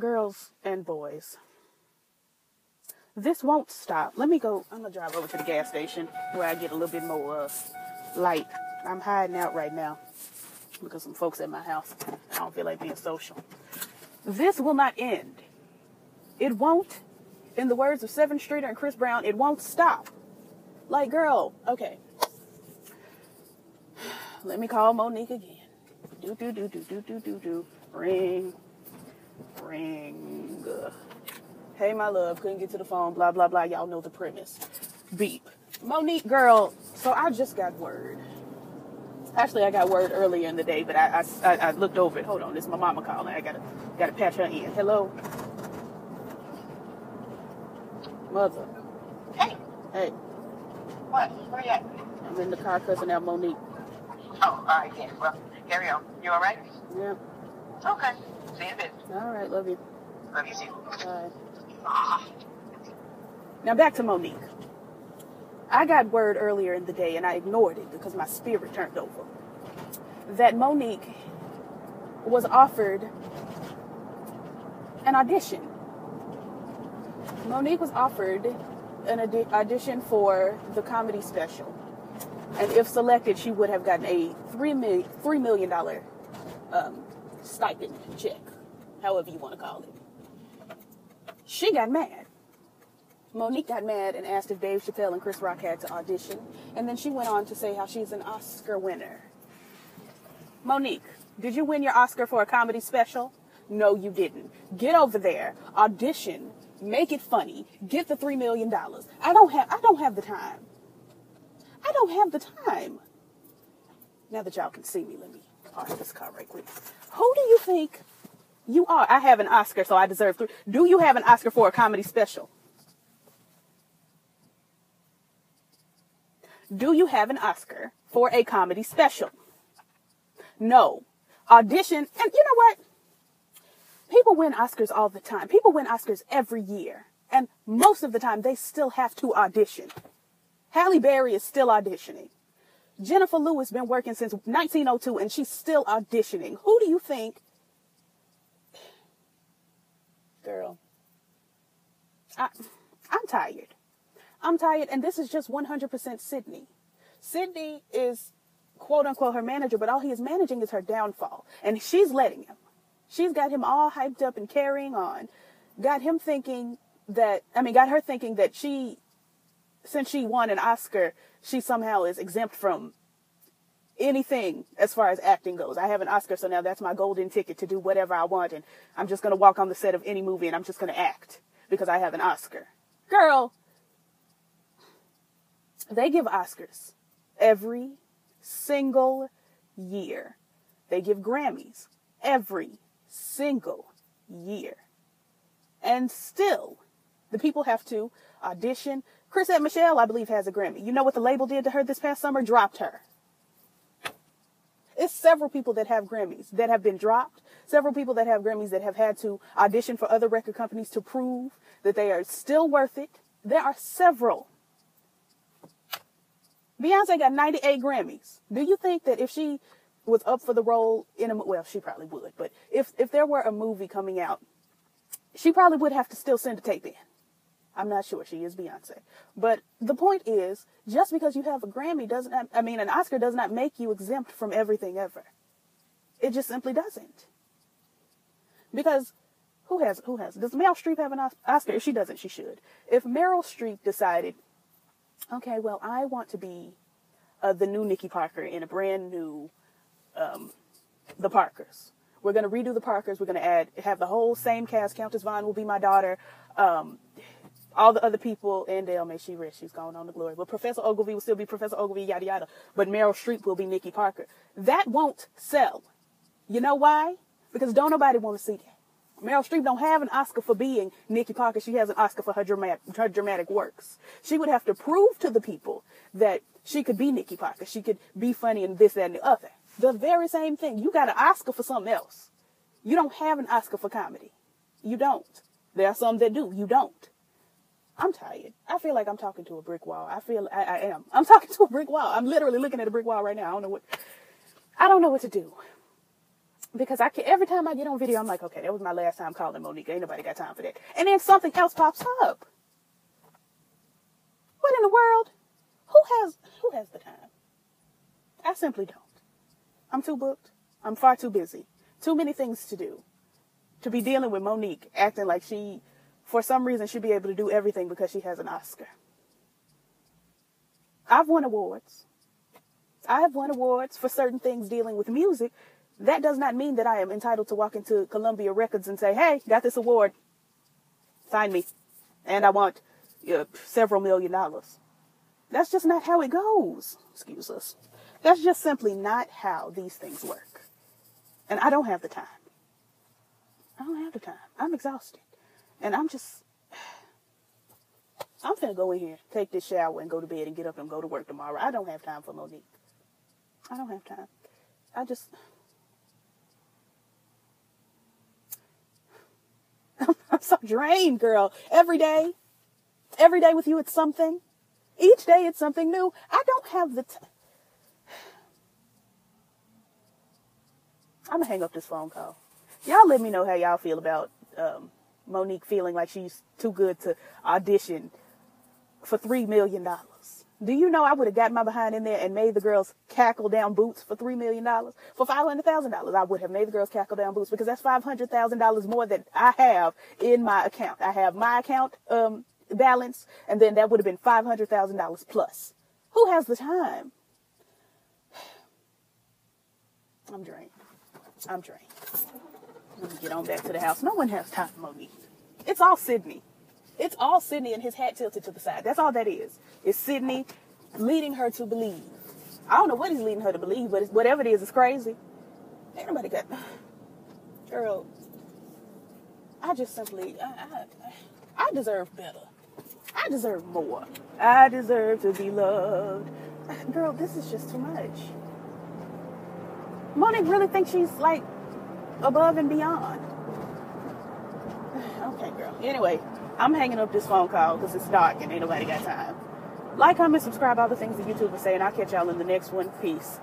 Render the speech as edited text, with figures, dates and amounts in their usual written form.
girls and boys, this won't stop. Let me go. I'm going to drive over to the gas station where I get a little bit more light. I'm hiding out right now because some folks at my house. I don't feel like being social. This will not end. It won't. In the words of Seven Streeter and Chris Brown, it won't stop. Like, girl, okay. Let me call Monique again. Do. Ring. Hey, my love, couldn't get to the phone, blah, blah, blah. Y'all know the premise. Beep. Monique, girl, so I just got word. Actually, I got word earlier in the day, but I looked over it. Hold on, this is my mama calling. I gotta patch her in. Hello? Mother. Hey. Hey. What? Where you at? I'm in the car cussing out Monique. Oh, all right, yeah. Well, carry on. You all right? Yeah. Okay. See you in a bit. All right, love you. Love you too. Bye. Now back to Monique. I got word earlier in the day, and I ignored it because my spirit turned over, that Monique was offered an audition. Monique was offered an audition for the comedy special. And if selected, she would have gotten a $3 million stipend check, however you want to call it. She got mad. Monique got mad and asked if Dave Chappelle and Chris Rock had to audition. And then she went on to say how she's an Oscar winner. Monique, did you win your Oscar for a comedy special? No, you didn't. Get over there, audition, make it funny, get the $3 million. I don't have the time. I don't have the time. Now that y'all can see me, let me park this car right quick. Who do you think you are? I have an Oscar, so I deserve 3. Do you have an Oscar for a comedy special? Do you have an Oscar for a comedy special? No. Audition. And you know what? People win Oscars all the time. People win Oscars every year. And most of the time, they still have to audition. Halle Berry is still auditioning. Jennifer Lewis been working since 1902, and she's still auditioning. Who do you think? Girl, I'm tired. I'm tired, and this is just 100% Sydney. Sydney is, quote unquote, her manager, but all he is managing is her downfall. And she's letting him. She's got him all hyped up and carrying on. Got her thinking that since she won an Oscar, she somehow is exempt from anything as far as acting goes. I have an Oscar, so now that's my golden ticket to do whatever I want, and I'm just going to walk on the set of any movie, and I'm just going to act because I have an Oscar. Girl, they give Oscars every single year. They give Grammys every single year. And still, the people have to audition. Chrisette Michele, I believe, has a Grammy. You know what the label did to her this past summer? Dropped her. It's several people that have Grammys that have been dropped. Several people that have Grammys that have had to audition for other record companies to prove that they are still worth it. There are several. Beyonce got 98 Grammys. Do you think that if she was up for the role in well, she probably would, but if there were a movie coming out, she probably would have to still send a tape in. I'm not sure. She is Beyonce. But the point is, just because you have a Grammy an Oscar does not make you exempt from everything ever. It just simply doesn't. Because who has? Does Meryl Streep have an Oscar? If she doesn't, she should. If Meryl Streep decided, okay, well, I want to be the new Nikki Parker in a brand new The Parkers. We're going to redo The Parkers. We're going to have the whole same cast. Countess Vaughn will be my daughter. All the other people, Andale, may she rest, she's gone on to glory. But Professor Ogilvy will still be Professor Ogilvy, yada, yada. But Meryl Streep will be Nikki Parker. That won't sell. You know why? Because don't nobody want to see that. Meryl Streep don't have an Oscar for being Nikki Parker. She has an Oscar for her dramatic works. She would have to prove to the people that she could be Nikki Parker. She could be funny and this, that, and the other. The very same thing. You got an Oscar for something else. You don't have an Oscar for comedy. You don't. There are some that do. You don't. I'm tired. I feel like I'm talking to a brick wall. I am. I'm talking to a brick wall. I'm literally looking at a brick wall right now. I don't know what to do. Because every time I get on video, I'm like, okay, that was my last time calling Monique. Ain't nobody got time for that. And then something else pops up. What in the world? Who has the time? I simply don't. I'm too booked. I'm far too busy. Too many things to do. To be dealing with Monique acting like she, for some reason, should be able to do everything because she has an Oscar. I've won awards. I have won awards for certain things dealing with music. That does not mean that I am entitled to walk into Columbia Records and say, hey, got this award. Sign me. And I want several $1 million. That's just not how it goes. Excuse us. That's just simply not how these things work. And I don't have the time. I don't have the time. I'm exhausted. And I'm finna go in here, take this shower, and go to bed and get up and go to work tomorrow. I don't have time for Monique. I don't have time. I'm so drained, girl. Every day with you, it's something. Each day, it's something new. I don't have the time. I'm going to hang up this phone call. Y'all let me know how y'all feel about Monique feeling like she's too good to audition for $3 million. Do you know I would have gotten my behind in there and made the girls cackle down boots for $3 million? For $500,000, I would have made the girls cackle down boots because that's $500,000 more than I have in my account. I have my account balance, and then that would have been $500,000 plus. Who has the time? I'm drained. Let me get on back to the house. No one has time for Monique. It's all Sydney. It's all Sydney and his hat tilted to the side. That's all that is. It's Sydney leading her to believe. I don't know what he's leading her to believe, but whatever it is, it's crazy. Ain't nobody got... Girl, I just simply... I deserve better. I deserve more. I deserve to be loved. Girl, this is just too much. Monique really thinks she's, like, above and beyond. Okay, girl. Anyway, I'm hanging up this phone call because it's dark and ain't nobody got time. Like, comment, subscribe, all the things that YouTube is saying. I'll catch y'all in the next one. Peace.